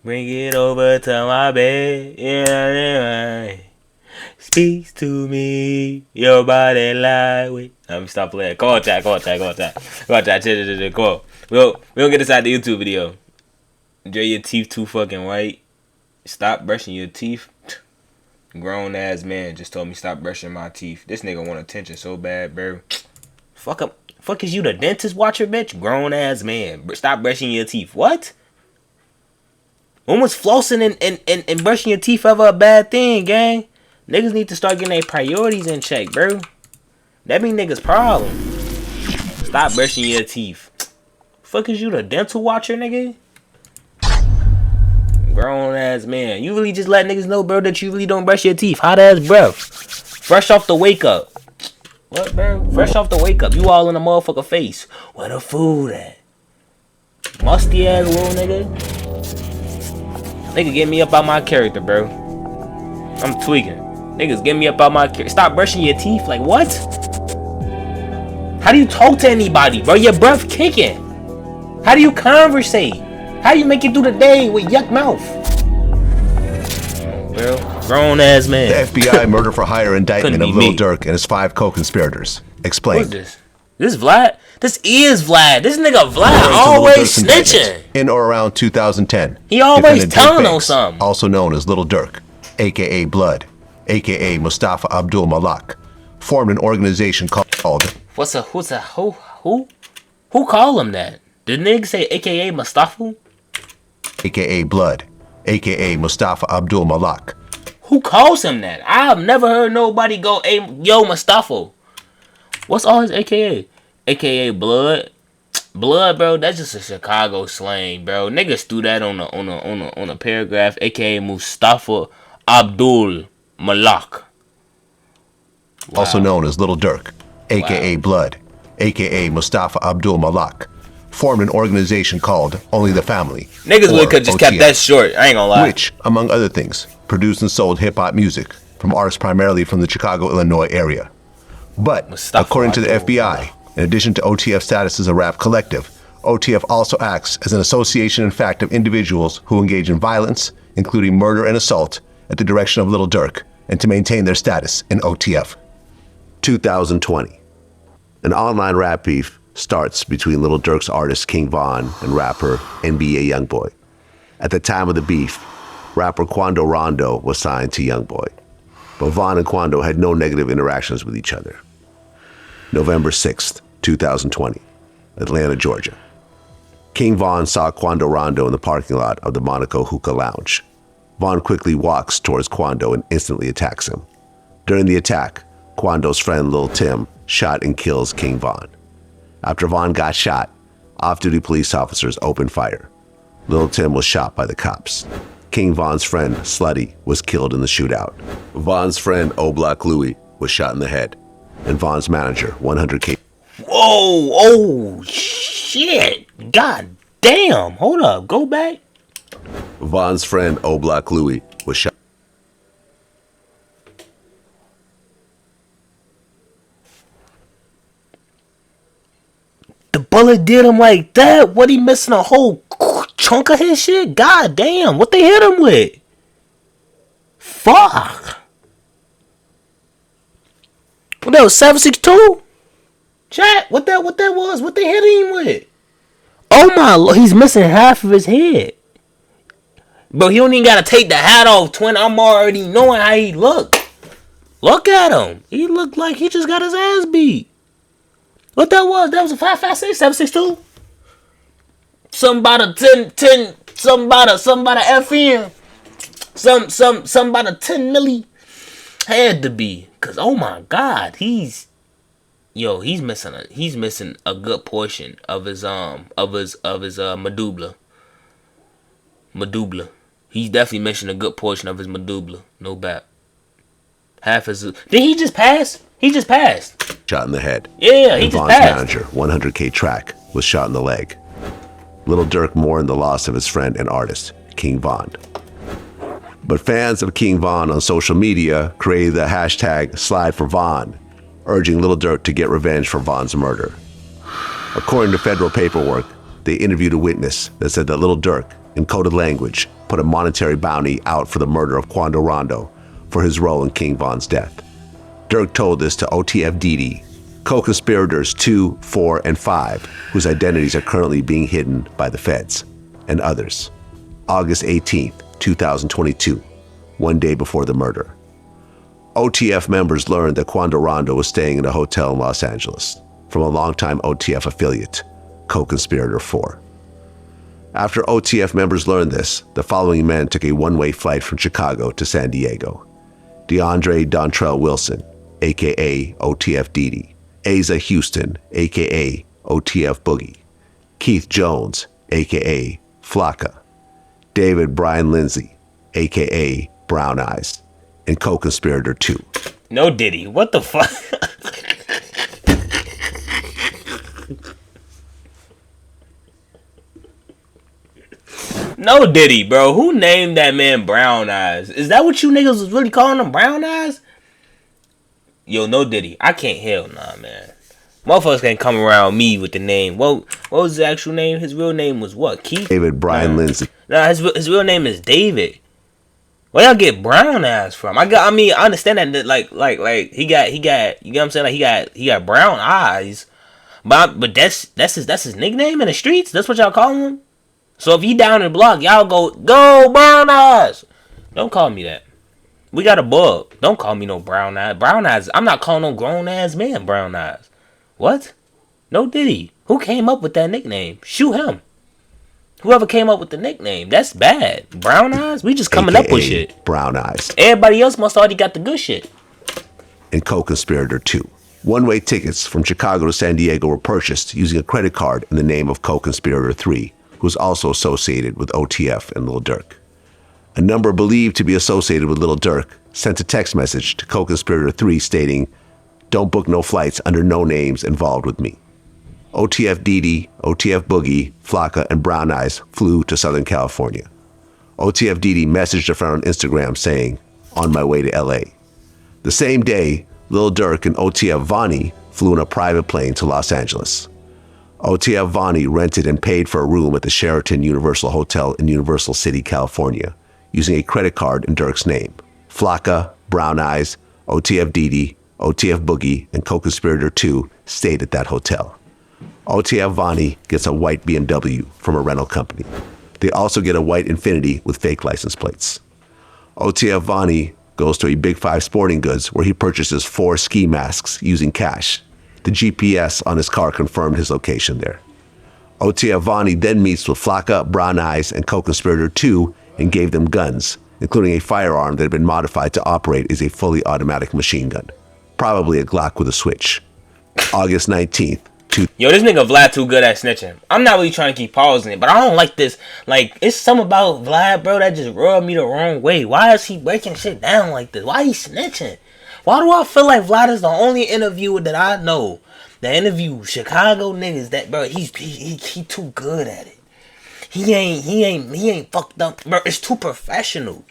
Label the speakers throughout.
Speaker 1: Bring it over to my bed. Yeah, speaks to me. Your body lie with. Let me stop playing. Go on, chat. Go on, chat. Go on, chat. Go on, chat. Go on. We don't get this out the YouTube video. Enjoy your teeth too fucking white. Stop brushing your teeth. Grown ass man just told me stop brushing my teeth. This nigga want attention so bad, bro. Fuck up. Fuck is you the dentist watcher, bitch? Grown ass man. Stop brushing your teeth. What? When was flossing and brushing your teeth ever a bad thing, gang? Niggas need to start getting their priorities in check, bro. That be niggas' problem. Stop brushing your teeth. Fuck is you the dental watcher, nigga? Grown ass man. You really just let niggas know, bro, that you really don't brush your teeth. Hot ass breath. Fresh off the wake up. What, bro? Fresh off the wake up. You all in the motherfucker face. Where the food at? Musty ass little nigga. Nigga, get me up out my character, bro. I'm tweaking. Niggas, get me up out my character. Stop brushing your teeth. Like, what? How do you talk to anybody, bro? Your breath kicking. How do you conversate? How do you make it through the day with yuck mouth? Bro, grown ass man.
Speaker 2: The FBI murder for hire indictment of Lil Durk and his 5 co-conspirators. Explain.
Speaker 1: Who's this? This Vlad? This is Vlad. This nigga Vlad always snitching.
Speaker 2: In or around 2010.
Speaker 1: He always telling on something.
Speaker 2: Also known as Lil Durk, aka Blood, aka Mustafa Abdul Malak, formed an organization called.
Speaker 1: Who call him that? Did nigga say aka Mustafa?
Speaker 2: AKA Blood, aka Mustafa Abdul Malak.
Speaker 1: Who calls him that? I've never heard nobody go, hey, yo, Mustafa. What's all his AKA? AKA Blood. Blood, bro. That's just a Chicago slang, bro. Niggas threw that on a paragraph. AKA Mustafa Abdul Malak. Wow.
Speaker 2: Also known as Lil Durk, aka Blood, aka Mustafa Abdul Malak, formed an organization called Only the Family.
Speaker 1: Niggas would could just kept that short. I ain't gonna lie.
Speaker 2: Which, among other things, produced and sold hip-hop music from artists primarily from the Chicago, Illinois area. But, according to the FBI, in addition to OTF status as a rap collective, OTF also acts as an association in fact of individuals who engage in violence, including murder and assault, at the direction of Lil Durk, and to maintain their status in OTF. 2020. An online rap beef starts between Lil Durk's artist King Von and rapper NBA Youngboy. At the time of the beef, rapper Quando Rondo was signed to Youngboy, but Von and Quando had no negative interactions with each other. November 6th, 2020, Atlanta, Georgia. King Von saw Quando Rondo in the parking lot of the Monaco Hookah Lounge. Von quickly walks towards Quando and instantly attacks him. During the attack, Quando's friend Lil Tim shot and kills King Von. After Von got shot, off-duty police officers opened fire. Lil Tim was shot by the cops. King Von's friend Slutty was killed in the shootout. Von's friend O-Block Louie was shot in the head. And Von's manager, 100K.
Speaker 1: Whoa, oh, shit. God damn. Hold up, go back.
Speaker 2: Von's friend O-Block Louie was shot.
Speaker 1: The bullet did him like that? What, he missing a whole chunk of his shit? God damn, what they hit him with? Fuck. What that was, 762? Chat, what that was? What they hit him with? Oh my Lord, he's missing half of his head. Bro, he don't even gotta take the hat off, twin. I'm already knowing how he look. Look at him. He looked like he just got his ass beat. What that was? That was a 5.56, 7.62? Something about a 10, something about a FM. Something about a 10 milli. Had to be. Cause oh my God, he's missing a good portion of his medulla. Medulla. He's definitely missing a good portion of his medulla. No bad. Half his. Did he just pass? He just passed.
Speaker 2: Shot in the head.
Speaker 1: Yeah, he just passed.
Speaker 2: Von's manager, 100K Track, was shot in the leg. Lil Durk mourned the loss of his friend and artist, King Von. But fans of King Von on social media created the hashtag #SlideForVon, urging Lil Durk to get revenge for Von's murder. According to federal paperwork, they interviewed a witness that said that Lil Durk in coded language, put a monetary bounty out for the murder of Quando Rondo for his role in King Von's death. Durk told this to OTF Didi, co-conspirators 2, 4, and 5, whose identities are currently being hidden by the feds, and others. August 18, 2022, one day before the murder. OTF members learned that Quando Rondo was staying in a hotel in Los Angeles from a longtime OTF affiliate, co-conspirator 4. After OTF members learned this, the following men took a one-way flight from Chicago to San Diego. DeAndre Dontrell Wilson, aka OTF Didi, Asa Houston, aka OTF Boogie, Keith Jones, aka Flocka, David Brian Lindsay, aka Brown Eyes, and co-conspirator 2.
Speaker 1: No Diddy, what the fuck? No Diddy, bro. Who named that man Brown Eyes? Is that what you niggas was really calling him, Brown Eyes? Yo, no Diddy. I can't hell nah, man. Motherfuckers can't come around me with the name. What was his actual name? His real name was what? Keith?
Speaker 2: David Brian Lindsay.
Speaker 1: Nah, his real name is David. Where y'all get Brown Eyes from? I understand that like he got you know what I'm saying? Like he got brown eyes. But that's his nickname in the streets? That's what y'all call him? So if he down in the block, y'all go Brown Eyes. Don't call me that. We got a bug. Don't call me no Brown Eyes. Brown Eyes. I'm not calling no grown ass man Brown Eyes. What? No Diddy. Who came up with that nickname? Shoot him. Whoever came up with the nickname. That's bad. Brown Eyes? We just coming
Speaker 2: AKA
Speaker 1: up with shit.
Speaker 2: Brown Eyes.
Speaker 1: Everybody else must already got the good shit.
Speaker 2: And co-conspirator 2. One-way tickets from Chicago to San Diego were purchased using a credit card in the name of co-conspirator 3, who was also associated with OTF and Lil Durk. A number believed to be associated with Lil Durk sent a text message to co-conspirator 3 stating, "Don't book no flights under no names involved with me." OTF Didi, OTF Boogie, Flocka, and Brown Eyes flew to Southern California. OTF Didi messaged a friend on Instagram saying, "On my way to LA." The same day, Lil Durk and OTF Vonnie flew in a private plane to Los Angeles. OTF Vonnie rented and paid for a room at the Sheraton Universal Hotel in Universal City, California, using a credit card in Durk's name. Flocka, Brown Eyes, OTF Didi, OTF Boogie, and co-conspirator 2 stayed at that hotel. OTF Vonnie gets a white BMW from a rental company. They also get a white Infiniti with fake license plates. OTF Vonnie goes to a Big 5 Sporting Goods where he purchases 4 ski masks using cash. The GPS on his car confirmed his location there. OTF Vonnie then meets with Flocka, Brown Eyes, and co-conspirator 2 and gave them guns, including a firearm that had been modified to operate as a fully automatic machine gun, probably a Glock with a switch. August 19th.
Speaker 1: Yo, this nigga Vlad too good at snitching. I'm not really trying to keep pausing it, but I don't like this. Like, it's something about Vlad, bro, that just rubbed me the wrong way. Why is he breaking shit down like this? Why he snitching? Why do I feel like Vlad is the only interviewer that I know that interview Chicago niggas that, bro, he too good at it. He ain't fucked up, bro. It's too professional.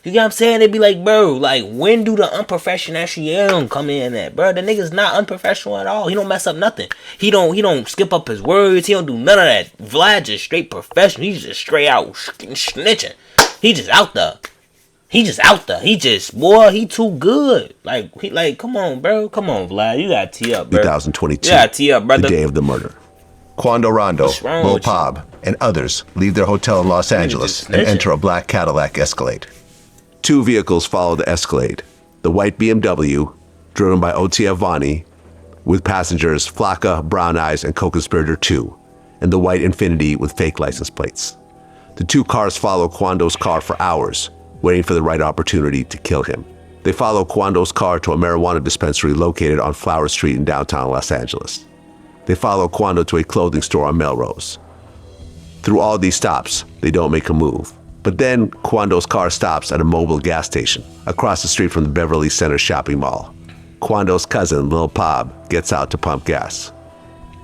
Speaker 1: You get what I'm saying? They be like, bro, like, when do the unprofessional come in at, bro? The nigga's not unprofessional at all. He don't mess up nothing. He don't skip up his words. He don't do none of that. Vlad just straight professional. He's just straight out snitching. He just out there. He just, boy, he too good. Like, come on, bro. Come on, Vlad. You gotta tee up, bro.
Speaker 2: 2022.
Speaker 1: You gotta tee up, brother.
Speaker 2: The day of the murder. Quando Rondo, Lil Pob, and others leave their hotel in Los Angeles and enter a black Cadillac Escalade. 2 vehicles follow the Escalade. The white BMW, driven by OTF Vonnie, with passengers Flocka, Brown Eyes, and co-conspirator 2, and the white Infiniti with fake license plates. The 2 cars follow Quando's car for hours, waiting for the right opportunity to kill him. They follow Quando's car to a marijuana dispensary located on Flower Street in downtown Los Angeles. They follow Quando to a clothing store on Melrose. Through all these stops, they don't make a move. But then Quando's car stops at a mobile gas station across the street from the Beverly Center shopping mall. Quando's cousin, Lil Pob, gets out to pump gas.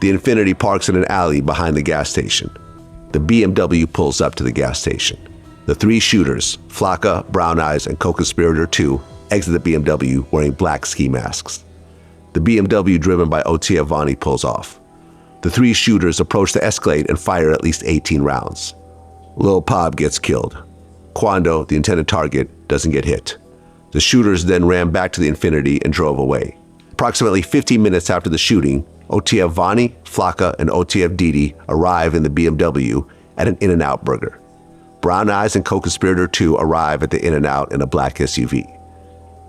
Speaker 2: The Infiniti parks in an alley behind the gas station. The BMW pulls up to the gas station. The 3 shooters, Flocka, Brown Eyes, and co-conspirator 2, exit the BMW wearing black ski masks. The BMW driven by OTF Vonnie pulls off. The 3 shooters approach the Escalade and fire at least 18 rounds. Lil Pop gets killed. Quando, the intended target, doesn't get hit. The shooters then ran back to the Infinity and drove away. Approximately 15 minutes after the shooting, OTF Vani, Flocka, and OTF Didi arrive in the BMW at an In-N-Out burger. Brown Eyes and co-conspirator 2 arrive at the In-N-Out in a black SUV.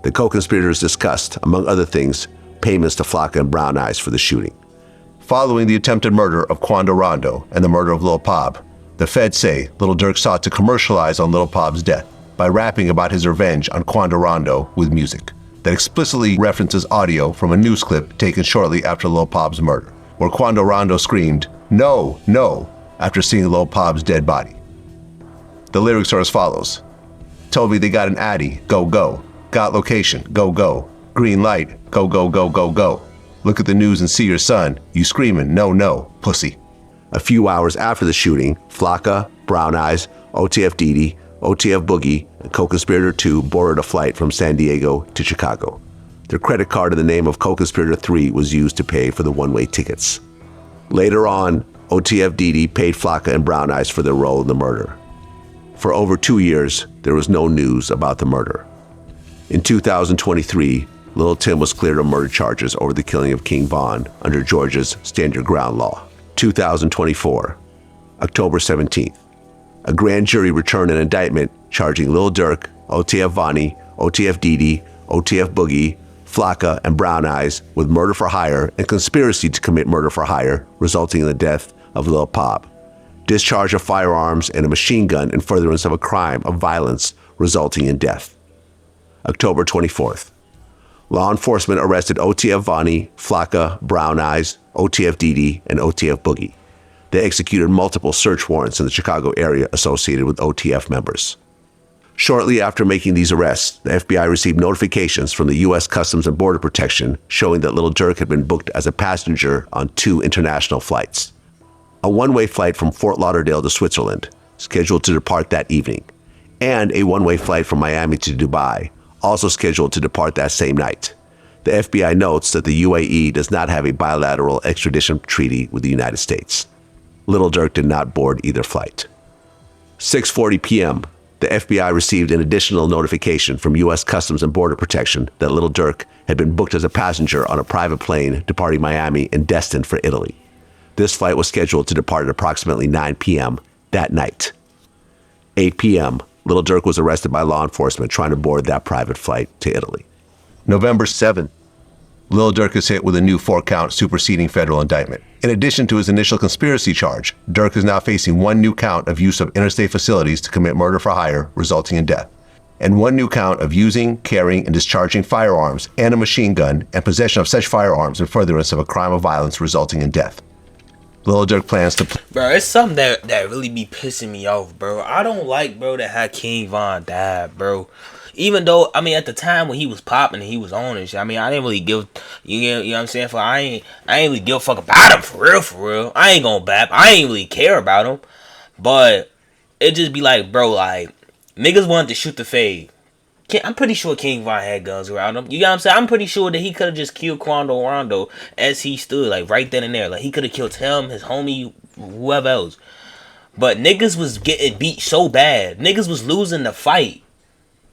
Speaker 2: The co-conspirators discussed, among other things, payments to Flocka and Brown Eyes for the shooting. Following the attempted murder of Quando Rondo and the murder of Lil Pop, the feds say Lil Durk sought to commercialize on Lil Pop's death by rapping about his revenge on Quando Rondo with music that explicitly references audio from a news clip taken shortly after Lil Pop's murder, where Quando Rondo screamed, "No, no," after seeing Lil Pop's dead body. The lyrics are as follows. Told me they got an Addy, go, go. Got location, go, go. Green light, go, go, go, go, go. Look at the news and see your son. You screaming, no, no, pussy. A few hours after the shooting, Flocka, Brown Eyes, OTF Didi, OTF Boogie, and co-conspirator 2 boarded a flight from San Diego to Chicago. Their credit card in the name of co-conspirator 3 was used to pay for the one-way tickets. Later on, OTF Didi paid Flocka and Brown Eyes for their role in the murder. For over 2 years, there was no news about the murder. In 2023, Lil Tim was cleared of murder charges over the killing of King Von under Georgia's Stand Your Ground law. 2024, October 17th. A grand jury returned an indictment charging Lil Durk, OTF Vani, OTF Didi, OTF Boogie, Flocka, and Brown Eyes with murder for hire and conspiracy to commit murder for hire, resulting in the death of Lil Pop. Discharge of firearms and a machine gun in furtherance of a crime of violence, resulting in death. October 24th. Law enforcement arrested OTF Vani, Flocka, Brown Eyes, OTF Didi, and OTF Boogie. They executed multiple search warrants in the Chicago area associated with OTF members. Shortly after making these arrests, the FBI received notifications from the U.S. Customs and Border Protection showing that Lil Durk had been booked as a passenger on 2 international flights. A one-way flight from Fort Lauderdale to Switzerland, scheduled to depart that evening, and a one-way flight from Miami to Dubai, also scheduled to depart that same night. The FBI notes that the UAE does not have a bilateral extradition treaty with the United States. Lil Durk did not board either flight. 6:40 p.m., the FBI received an additional notification from U.S. Customs and Border Protection that Lil Durk had been booked as a passenger on a private plane departing Miami and destined for Italy. This flight was scheduled to depart at approximately 9 p.m. that night. 8 p.m., Lil Durk was arrested by law enforcement trying to board that private flight to Italy. November 7th, Lil Durk is hit with a new 4-count superseding federal indictment. In addition to his initial conspiracy charge, Durk is now facing 1 new count of use of interstate facilities to commit murder for hire, resulting in death, and 1 new count of using, carrying, and discharging firearms and a machine gun and possession of such firearms in furtherance of a crime of violence resulting in death. Lil Durk plans to...
Speaker 1: Bro, it's something that really be pissing me off, bro. I don't like, bro, that how King Von died, bro. Even though, I mean, at the time when he was popping and he was on and shit, I mean, I didn't really give, you know what I'm saying? I ain't really give a fuck about him, for real. I ain't gonna bap. I ain't really care about him. But it just be like, bro, like, niggas wanted to shoot the fade. I'm pretty sure King Von had guns around him. You know what I'm saying? I'm pretty sure that he could have just killed Quando Rondo as he stood, like, right then and there. Like, he could have killed him, his homie, whoever else. But niggas was getting beat so bad. Niggas was losing the fight.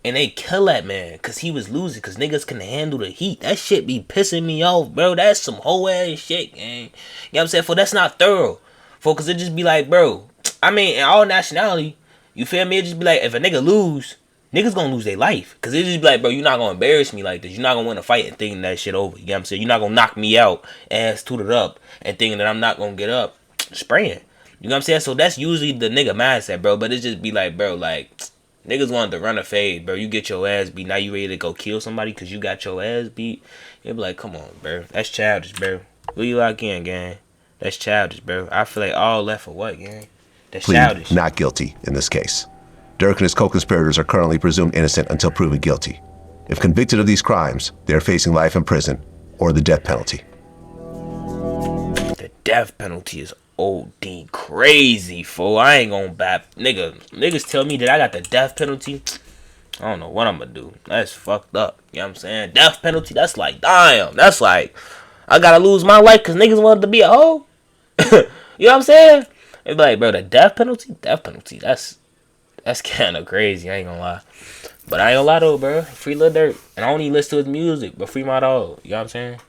Speaker 1: And they kill that man because he was losing, because niggas can handle the heat. That shit be pissing me off, bro. That's some whole ass shit, gang. You know what I'm saying? For that's not thorough. For because it just be like, bro, I mean, in all nationality, you feel me? It just be like, if a nigga lose, niggas gonna lose their life. Because it just be like, bro, you're not gonna embarrass me like this. You're not gonna win a fight and thinking that shit over. You know what I'm saying? You're not gonna knock me out, ass tooted up, and thinking that I'm not gonna get up, spraying. You know what I'm saying? So that's usually the nigga mindset, bro. But it just be like, bro, like, niggas wanted to run a fade, bro. You get your ass beat. Now you ready to go kill somebody because you got your ass beat. It be like, come on, bro. That's childish, bro. Who you lock in, gang? That's childish, bro. I feel like all left for what, gang? That's childish.
Speaker 2: Not guilty in this case. Durk and his co-conspirators are currently presumed innocent until proven guilty. If convicted of these crimes, they are facing life in prison or the death penalty.
Speaker 1: The death penalty is OD crazy, fool. I ain't gonna bap. Niggas tell me that I got the death penalty. I don't know what I'm gonna do. That's fucked up. You know what I'm saying? Death penalty, that's like, damn. That's like, I gotta lose my life because niggas wanted to be a hoe. You know what I'm saying? It's like, bro, the death penalty. That's kind of crazy. I ain't gonna lie. But I ain't gonna lie though, bro. Free Lil Durk, and I don't even listen to his music, but free my dog. You know what I'm saying?